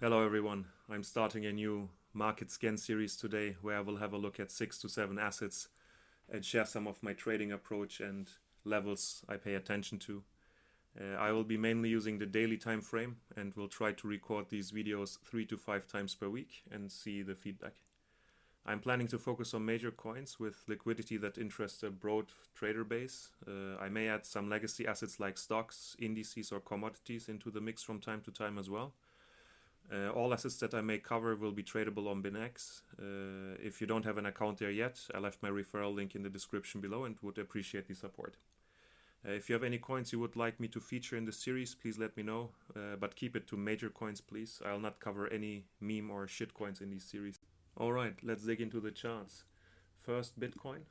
Hello everyone, I'm starting a new market scan series today where I will have a look at 6 to 7 assets and share some of my trading approach and levels I pay attention to. I will be mainly using the daily time frame and will try to record these videos 3 to 5 times per week and see the feedback. I'm planning to focus on major coins with liquidity that interests a broad trader base. I may add some legacy assets like stocks, indices or commodities into the mix from time to time as well. All assets that I may cover will be tradable on BingX. If you don't have an account there yet, I left my referral link in the description below and would appreciate the support. If you have any coins you would like me to feature in the series, please let me know, but keep it to major coins please. I'll not cover any meme or shit coins in this series. Alright, let's dig into the charts. First, Bitcoin.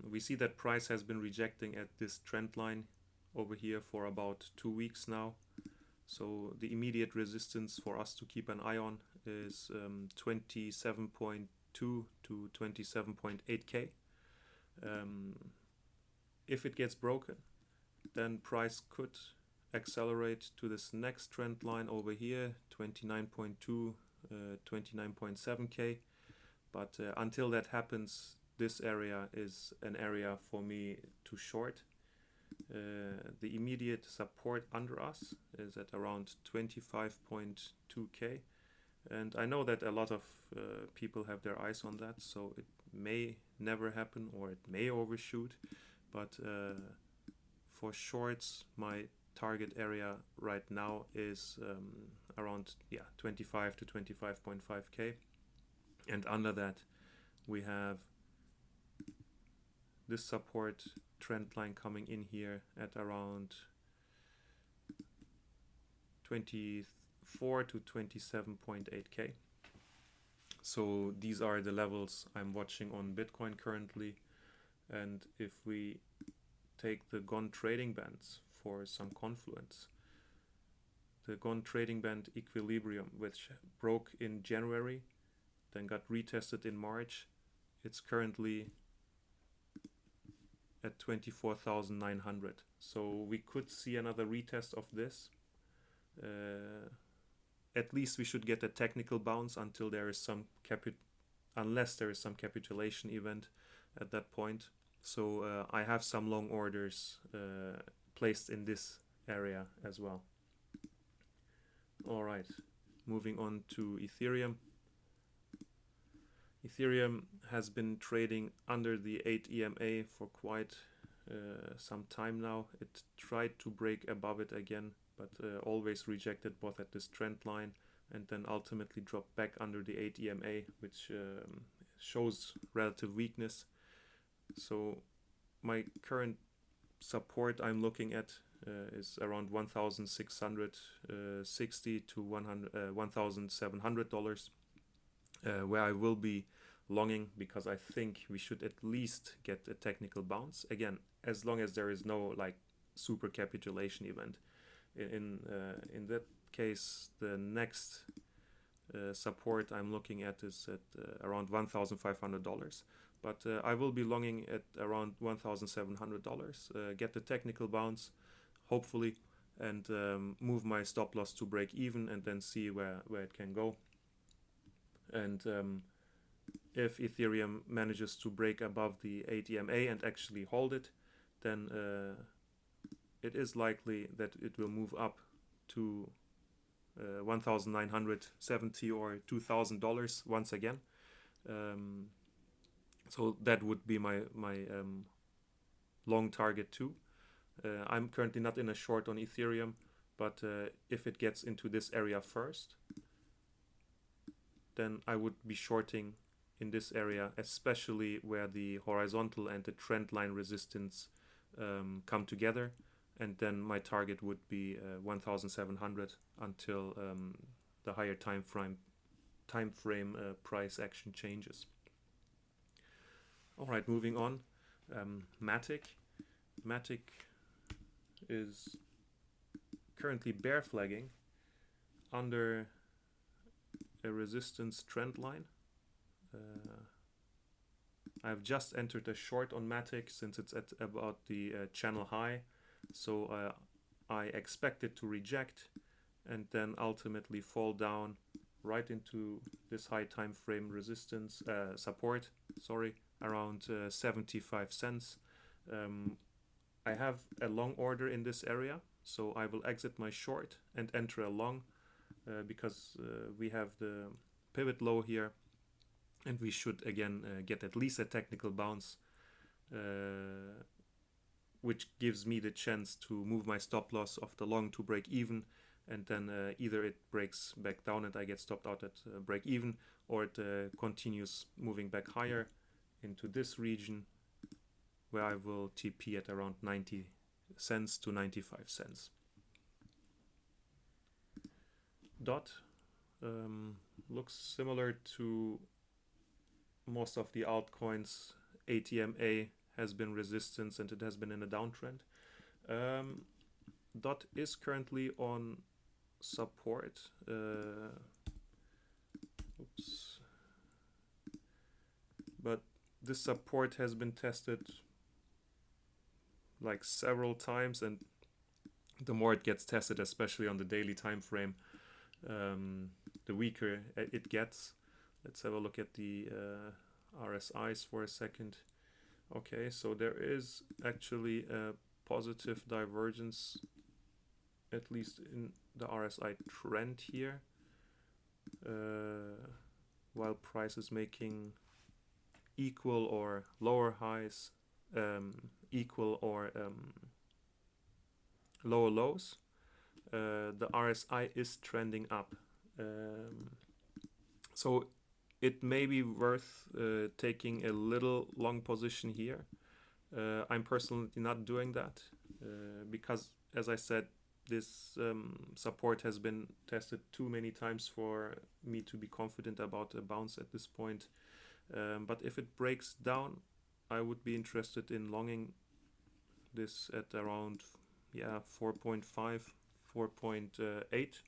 We see that price has been rejecting at this trend line over here for about 2 weeks now. So the immediate resistance for us to keep an eye on is 27.2 to 27.8k. If it gets broken, then price could accelerate to this next trend line over here, 29.2, 29.7k. But until that happens, this area is an area for me to short. The immediate support under us is at around 25.2k, and I know that a lot of people have their eyes on that, so it may never happen or it may overshoot, but for shorts my target area right now is around 25 to 25.5k, and under that we have this support trend line coming in here at around 24 to 27.8k. So these are the levels I'm watching on Bitcoin currently, and if we take the GON trading bands for some confluence, the GON trading band equilibrium, which broke in January, then got retested in March, it's currently at 24,900. So we could see another retest of this. At least we should get a technical bounce until there is some unless there is some capitulation event at that point. So I have some long orders placed in this area as well. All right, moving on to Ethereum. Ethereum has been trading under the 8 EMA for quite some time now. It tried to break above it again, but always rejected both at this trend line and then ultimately dropped back under the 8 EMA, which shows relative weakness. So my current support I'm looking at is around $1,660 to $1,700. Where I will be longing, because I think we should at least get a technical bounce again, as long as there is no like super capitulation event. In that case, the next support I'm looking at is at around $1,500, but I will be longing at around $1,700. Get the technical bounce, hopefully, and move my stop loss to break even, and then see where it can go. And if Ethereum manages to break above the 8 EMA and actually hold it, then it is likely that it will move up to $1,970 or $2,000 once again. So that would be my long target too. I'm currently not in a short on Ethereum, but if it gets into this area first, then I would be shorting in this area, especially where the horizontal and the trend line resistance come together, and then my target would be 1,700 until the higher time frame price action changes. All right, moving on. MATIC. MATIC is currently bear flagging under a resistance trend line. I've just entered a short on MATIC since it's at about the channel high, so I expect it to reject and then ultimately fall down right into this high time frame resistance support, sorry, around 75 cents. I have a long order in this area, so I will exit my short and enter a long because we have the pivot low here, and we should again get at least a technical bounce, which gives me the chance to move my stop loss of the long to break even, and then either it breaks back down and I get stopped out at break even, or it continues moving back higher into this region where I will TP at around 90 cents to 95 cents. DOT looks similar to most of the altcoins. ATMA has been resistance and it has been in a downtrend. DOT is currently on support. Oops. But this support has been tested like several times, and the more it gets tested, especially on the daily time frame, the weaker it gets. Let's have a look at the RSIs for a second. Okay, so there is actually a positive divergence, at least in the RSI trend here, while price is making equal or lower highs, equal or lower lows. The RSI is trending up, so it may be worth taking a little long position here. I'm personally not doing that because, as I said, this support has been tested too many times for me to be confident about a bounce at this point. But if it breaks down, I would be interested in longing this at around 4.5, 4.8,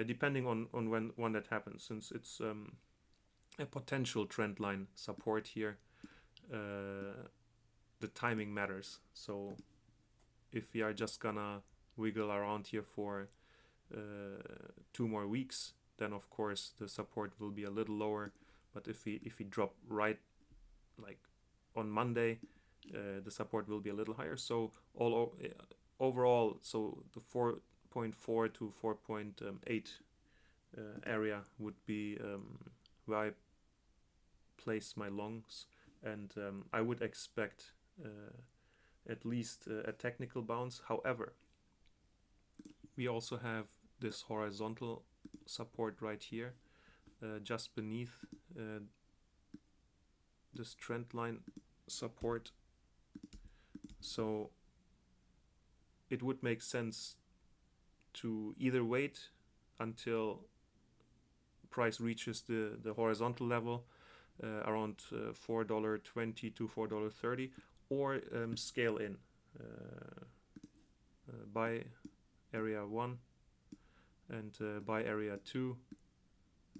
depending on when that happens, since it's a potential trend line support here. The timing matters. So if we are just gonna wiggle around here for 2 more weeks, then of course the support will be a little lower. But if we drop right like on Monday, the support will be a little higher. So overall, so the 4.4 to 4.8 area would be where I place my longs, and I would expect at least a technical bounce. However, we also have this horizontal support right here, just beneath this trend line support. So it would make sense to either wait until price reaches the horizontal level around $4.20 to $4.30, or scale in, buy area 1 and buy area 2,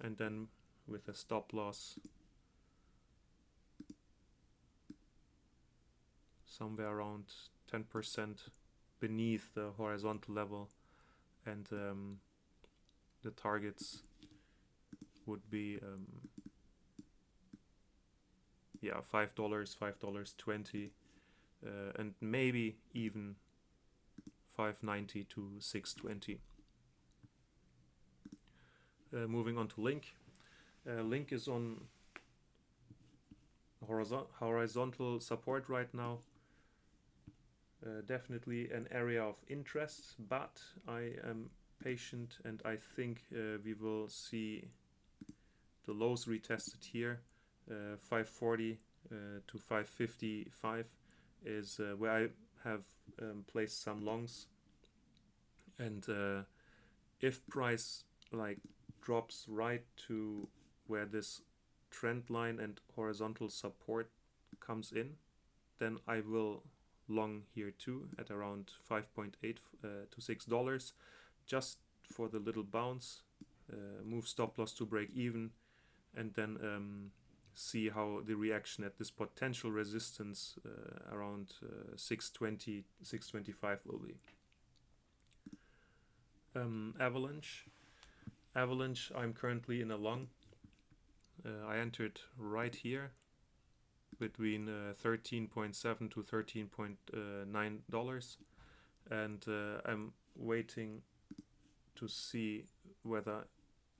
and then with a stop loss somewhere around 10% beneath the horizontal level, and the targets would be $5, $5.20, and maybe even $5.90 to $6.20. Moving on to Link. Link is on horizontal support right now. Definitely an area of interest, but I am patient, and I think we will see the lows retested here. 540 to 555 is where I have placed some longs, and if price like drops right to where this trend line and horizontal support comes in, then I will long here too at around 5.8 to $6, just for the little bounce, move stop loss to break even, and then see how the reaction at this potential resistance around 620, 625 will be. Avalanche. Avalanche, I'm currently in a long. I entered right here between $13.7 to $13.9, and I'm waiting to see whether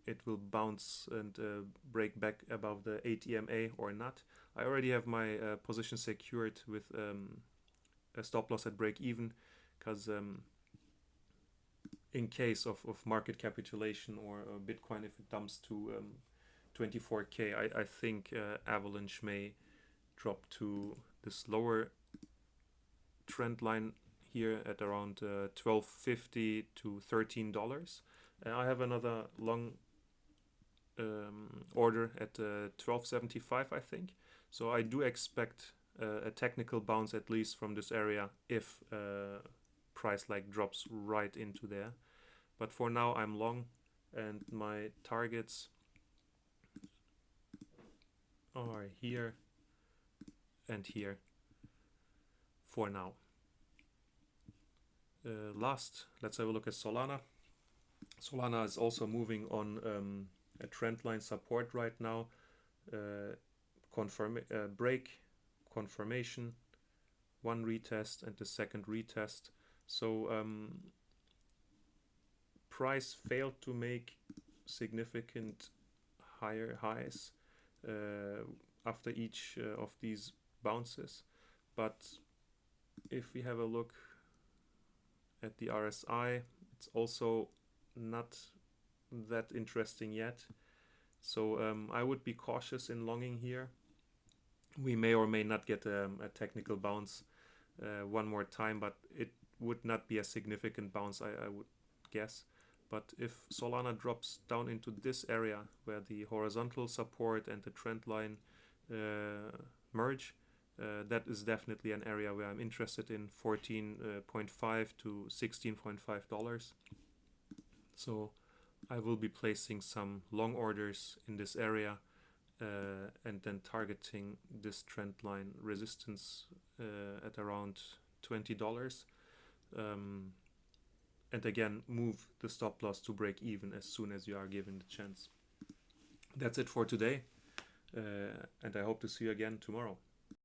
it will bounce and break back above the 8 EMA or not. I already have my position secured with a stop loss at break even, because in case of market capitulation or Bitcoin, if it dumps to 24K, I think Avalanche may drop to this lower trend line here at around $12.50 to $13. I have another long order at $12.75, I think. So I do expect a technical bounce at least from this area if price like drops right into there. But for now I'm long, and my targets are here and here for now. Last, let's have a look at Solana. Solana is also moving on a trend line support right now. Break, confirmation, one retest, and the second retest. So price failed to make significant higher highs after each of these bounces. But if we have a look at the RSI, it's also not that interesting yet. So I would be cautious in longing here. We may or may not get a technical bounce one more time, but it would not be a significant bounce, I would guess. But if Solana drops down into this area where the horizontal support and the trend line merge, that is definitely an area where I'm interested in, $14.5 to $16.5. So I will be placing some long orders in this area and then targeting this trend line resistance at around $20. And again, move the stop loss to break even as soon as you are given the chance. That's it for today, and I hope to see you again tomorrow.